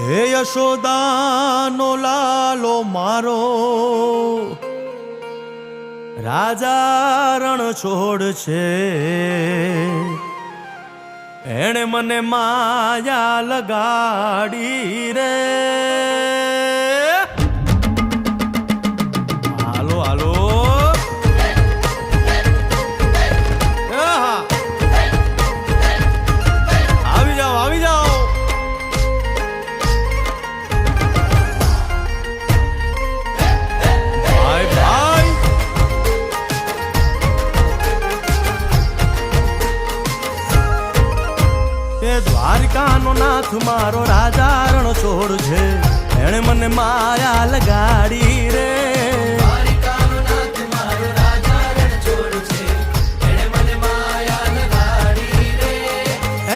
હે યશોદાનો લાલો મારો રાજા રણ છોડ છે, એણે મને માયા લગાડી રે. હાલો હાલો આવી જાઓ આવી જાઓ. ભાઈ ભાઈ એ દ્વારિકાનો નાથ મારો રાજા રણ છોડ છે, એણે મને માયા લગાડી રે.